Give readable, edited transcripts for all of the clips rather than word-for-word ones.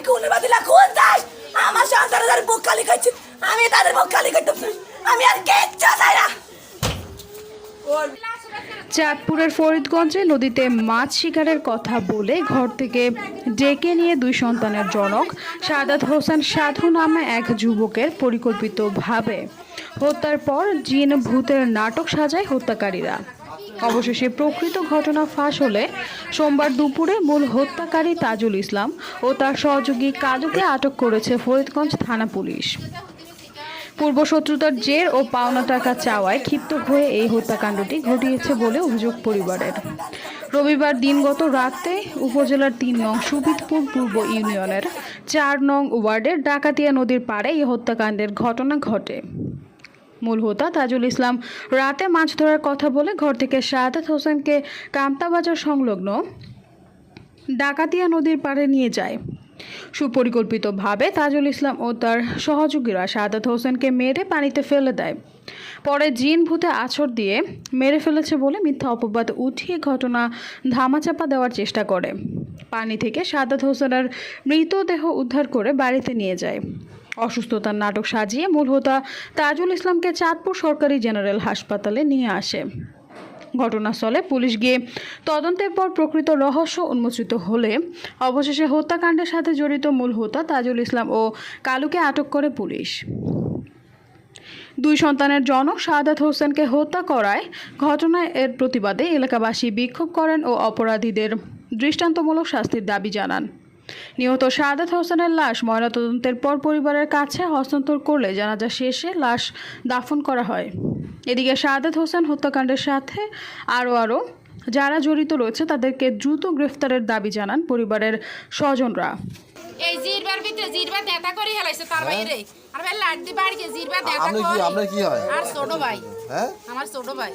খুনের বাতিলা খুন চাই আমার সন্তানের বুক খালি করছি আমি তাদের বুক খালি করতে আমি আর কিচ্ছু চাই না। চাঁদপুরের ফরিদগঞ্জে নদীতে মাছ শিকারের কথা বলে ঘর থেকে ডেকে নিয়ে 2 সন্তানের জনক সাদাত হোসেন সাধু নামে এক যুবকের পরিকল্পিতভাবে হত্যার পর জিন ভূতের নাটক সাজায় হত্যাকারীরা। অবশেষে প্রকৃত ঘটনা ফাঁস হলে সোমবার দুপুরে মূল হত্যাকারী তাজুল ইসলাম ও তার সহযোগী কালুকে আটক করেছে ফরিদগঞ্জ থানা পুলিশ। পূর্বশত্রুতার জের ও পাওনা টাকা চাওয়ায় ক্ষিপ্ত হয়ে এই হত্যাকাণ্ডটি ঘটিয়েছে বলে অভিযোগ পরিবারের। রবিবার দিনগত রাতে উপজেলার 3 নং সুবিদপুর পূর্ব ইউনিয়নের 4 নং ওয়ার্ডের ডাকাতিয়া নদীর পাড়ে এই হত্যাকাণ্ডের ঘটনা ঘটে। মূল হোতা তাজুল ইসলাম রাতে মাছ ধরার কথা বলে ঘর থেকে সাদাত হোসেনকে কামতাবাজার সংলগ্ন ডাকাতিয়া নদীর পাড়ে নিয়ে যায়। সুপরিকল্পিতভাবে তাজুল ইসলাম ও তার সহযোগীরা সাদাত হোসেনকে মেরে পানিতে ফেলে দেয়। পরে জিন ভূতে আছর দিয়ে মেরে ফেলেছে বলে মিথ্যা অপবাদ উঠিয়ে ঘটনা ধামাচাপা দেওয়ার চেষ্টা করে। পানি থেকে সাদাত হোসেনের মৃতদেহ উদ্ধার করে বাড়িতে নিয়ে যায়। অসুস্থতার নাটক সাজিয়ে মূল হোতা তাজুল ইসলামকে চাঁদপুর সরকারি জেনারেল হাসপাতালে নিয়ে আসে। ঘটনাস্থলে পুলিশ গিয়ে তদন্তের পর প্রকৃত রহস্য উন্মোচিত হলে অবশেষে হত্যাকাণ্ডের সাথে জড়িত মূল হোতা তাজুল ইসলাম ও কালুকে আটক করে পুলিশ। 2 সন্তানের জনক সাদাত হোসেনকে হত্যা করায় ঘটনায় এর প্রতিবাদে এলাকাবাসী বিক্ষোভ করেন ও অপরাধীদের দৃষ্টান্তমূলক শাস্তির দাবি জানান। নিহত সাদাত হোসেনের লাশ ময়নাতদন্তের পর পরিবারের কাছে হস্তান্তর করলে জানাজা শেষে লাশ দাফন করা হয়। এদিকে সাদাত হোসেন হত্যাকাণ্ডের সাথে আরও যারা জড়িত রয়েছে তাদেরকে দ্রুত গ্রেফতারের দাবি জানান পরিবারের স্বজনরা। এই জিরবার ভিতরে জিরবা দেখা করে হেলাইছে তার বাইরে আর ভাই লাড্ডি বাড়ি গিয়ে জিরবা দেখা করে আপনার কি হয় আর ছোট ভাই হ্যাঁ আমার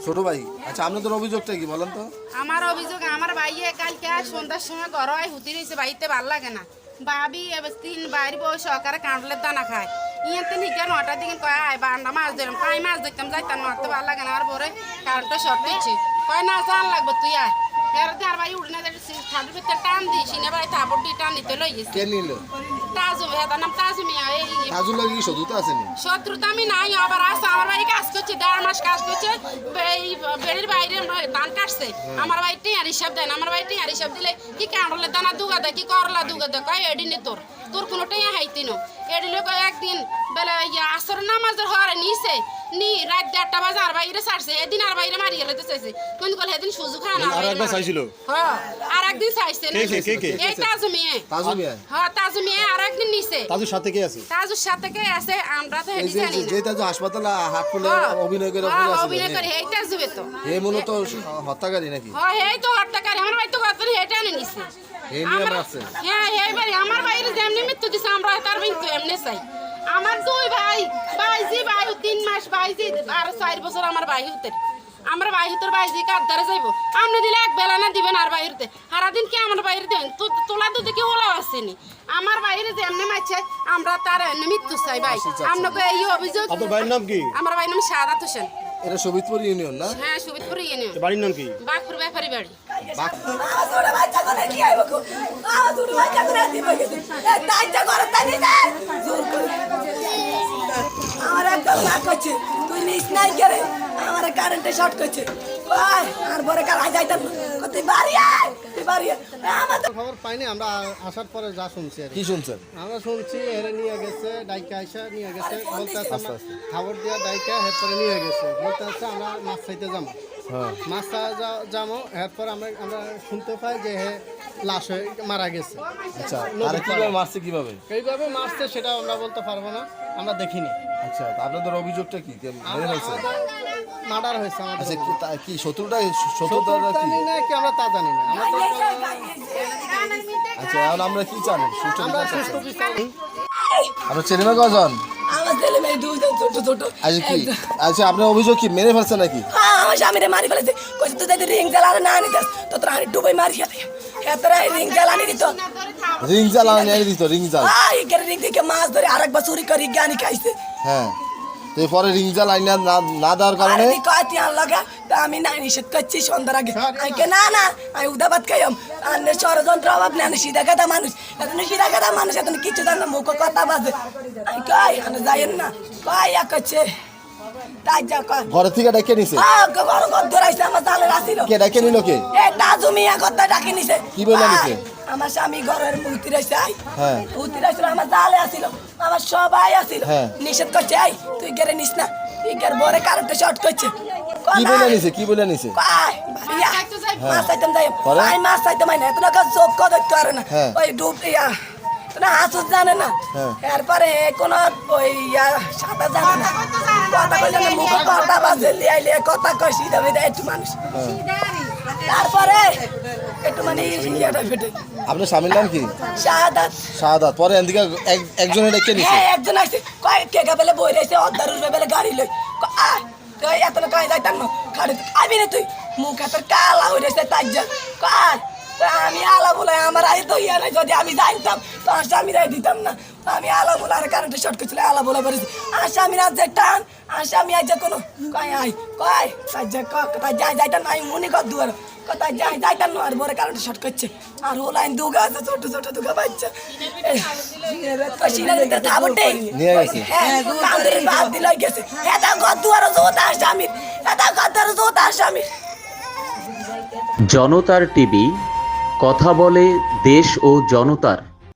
ছোট ভাই আচ্ছা আপনাদের অভিযোগটা কি বলেন তো? আমার অভিযোগ আমার ভাইয়ে কালকে সন্ধ্যার সময় ঘর হয় হুতি রয়েছে বাড়িতে ভাল লাগে না ভাবি এবার 3 বাইরে বই সহকারে কাঁড়লের দানা খায় ইয়াতে নিকে 9টার দিকে কয় আয় বান্ডা মাছ ধরলাম কাই মাছ দেখতাম যাইতাম মারতে ভাল লাগে না আর পরে কারেন্টটা শর্ট দিচ্ছে কয় না জান লাগবে তুই আয় এরতে আর ভাই উড়নে ঠান্ডার ভিতরে টান দিই সিনে ভাই থাপড় দিয়ে টান নিতে লই গেছে। কে নিল? তাজু তার নাম তাজু মিয়া। এই তাজুল লাগি কি শত্রুতা আসেনি? শত্রুতা আমি নাই আবার আসছে আমার ভাই কাজ করছে 1.5 মাস কাজ করছে এই বেড়ির বাইরে ধান কাটছে আমার ভাই টিয়ার হিসাব দেন আমার ভাই টিয়ার হিসাব দিলে কি কাঁড়লে দানা দুগা দেয় কি করলা দুগা দেয় কয় এডিনে তোর কোনো টিয়া হাইতিনো এডিলে কয় একদিন বেলা আসর নামাজের হরে নিছে নি রাত 1:30 বাজে আর বাইরে ছাড়ছে এদিন আর বাইরে মারিয়ে লেতে চাইছে কোন কল এদিন সুযোগ খানা আর একবার চাইছিল হ্যাঁ আর একদিন চাইছে কে এই তাজু মিয়া হ্যাঁ তাজু মিয়া আর একদিন নিছে তাজুর সাথে কে আছে? তাজুর সাথে কে আছে আমরা তো হেডি জানি না যে তাজু হাসপাতালে হাত ফুলে অভিনয় করে হ্যাঁ অভিনয় করে এই তাজুবে তো হে মূলত হত্যাকারী নাকি? হ্যাঁ এই তো হত্যাকারী আমার ভাই তো কত হেটা আনে নিছে হে নিয়ে আমরা আছে হ্যাঁ এই ভাই আমার ভাইয়ের যেমনি মৃত্যু দিছে আমরা তার মৃত্যু এমনি চাই আমার 2 ভাই বাইজি ভাই 3 মাস বাইজি আর 4 বছর আমার ভাই হতে আমার ভাই হতের বাইজি কার দ্বারা যাইব আপনি দিলে এক বেলা না দিবেন আর বাইরতে সারাদিন কি আমার বাইরে দেন তোলা তো দেখি ওলা আসেনি আমার বাইরে যেমনি মাইছে আমরা তার মৃত্যু চাই ভাই আপনাকে এই অভিযোগ। আপনার ভাইয়ের নাম কি? আমার ভাইয়ের নাম সাদাত হোসেন। এটা সুবিদপুর ইউনিয়ন না? হ্যাঁ সুবিদপুর ইউনিয়ন। বাড়ির নাম কি? বাঘপুর ব্যাপারী বাড়ি। আমার ছোট বাচ্চা করে কি আইব আমার ছোট বাচ্চা করে দিব দায়িত্ব করে তাই না আমার একদম না করছে তুই নিস নাই করে আমার কারেন্টে শর্ট করছে ভাই আর পরে কাল যাইতাম তুই বাড়ি আয় তুই বাড়ি আমার খবর পাইনি আমরা আসার পরে যা শুনছি আর কি শুনছেন? আমরা শুনছি এরে নিয়ে গেছে ডাইকা আইসা নিয়ে গেছে বলতে আছে খবর দিয়া ডাইকা এরপরে নিয়ে গেছে বলতে আছে আমরা মাছ চাইতে যাবো মাছ যাবো এরপর আমরা শুনতে পাই যে হে লাশ হয়ে মারা গেছে। আচ্ছা আর কিভাবে মারছে কিভাবে? এইভাবে মারছে সেটা আমরা বলতে পারবো না আমরা দেখিনি। আচ্ছা আপনাদের অভিযোগটা কি মেরে হয়েছে? মার্ডার হয়েছে আমাদের। আচ্ছা কি শত্রুতা কি নাকি আমরা তা জানি না আমরা আচ্ছা এখন আমরা কি জানি সুষ্ঠু আমরা বিচার সুষ্ঠু বিচার আপনার ছেলে মেয়ে কজন? আমার ছেলে মেয়ে 2 জন ছোট ছোট। আচ্ছা কি আচ্ছা আপনার অভিযোগ কি মেরে ফেলছে নাকি? আমার স্বামীরে মারি ফেলেছে কইছে তুই যদি রিং জ্বালানো না আনিস তো তোর আমি ডুবাই মারি খেতে এতরা রিং জ্বালানি দিত রিং জ্বালানো নিয়ে দিত রিং জ্বাল এই রিং থেকে মাছ ধরে আরেকবার চুরি করে জ্ঞানী খাইছে। হ্যাঁ তো পরে রিং জ্বালাই না দেওয়ার কারণে কয়টি আনলাগা তা আমি না নিষেধ করছি সন্ধ্যার আগে আমি না না আমি উদাবাদ খাইম আনে ষড়যন্ত্র অভাব নেই, সিধা কথা মানুষ, এত সিধা কথা মানুষ, এত কিছু জানে না, মুখ কথা বাজে, কয় আনে যাইয়েন না, কয় এক হচ্ছে তাই যা কয় ঘরে থেকে ডেকে নিছে ঘর ঘর ধরাইছে আমার জালের আসিল কে ডেকে নিল কে দাদু মিয়া কথা ডাকি নিছে কি বলে নিছে? আমার স্বামী ঘরের মুতি রয়েছে হ্যাঁ। মুতি রয়েছিল আমার জালে আসিল, আমার সবাই আসিল, হ্যাঁ। নিষেধ করছে এই তুই গেরে নিস না, তুই গের বরে কারেন্টে শর্ট করছে কি বলে নিছে কি বলে নিছে মাছ চাইতাম যাই পরে? আমি মাছ চাইতাম না এত টাকা চোখ দেখতে পারে না হ্যাঁ। ওই ডুব না হাসুদ জানে না হ্যাঁ। এরপরে কোন ওই সাঁতার জানে না কথা কই জানে মুখ কথা বাজে লিয়াইলে কথা কই সিধা বেদা একটু মানুষ তারপরে একটু মানে ইয়েটা ফেটে আপনার স্বামীর নাম কি শাহাদাত শাহাদাত পরে এদিকে একজনে ডেকে নিছে হ্যাঁ একজন আসছে কয় কে বেলে বই রয়েছে অর্ধার রুপে বেলে গাড়ি লই আয় তুই এত না কয় যাইতাম না খাড়ি আবি না তুই মুখ এত কালা হয়ে রয়েছে তাই যা কয় আমি আলা বলে আমার আই তো ইয়া নাই যদি আমি জানতাম তো আর স্বামীরাই দিতাম না আমি আলা বলে আর কারেন্টে শর্ট করছিল আলা বলে করেছি আর স্বামীরা যে টান আর স্বামী আই যে কোনো কয় আই কয় তাই যা কোথায় যাই যাইতাম না আমি মনে কর দুয়ার কোথায় যাই যাইতাম না আর বলে কারেন্টে শর্ট করছে আর ও লাইন দুগা আছে ছোট ছোট দুগা বাচ্চা সিনার ভিতরে থাবটে নিয়ে গেছে হ্যাঁ কাঁদের ভাত দিলাই গেছে এটা ঘর দুয়ার জোতা স্বামীর এটা ঘর দুয়ার জোতা স্বামীর জনতার টিভি কথা বলে দেশ ও জনতার।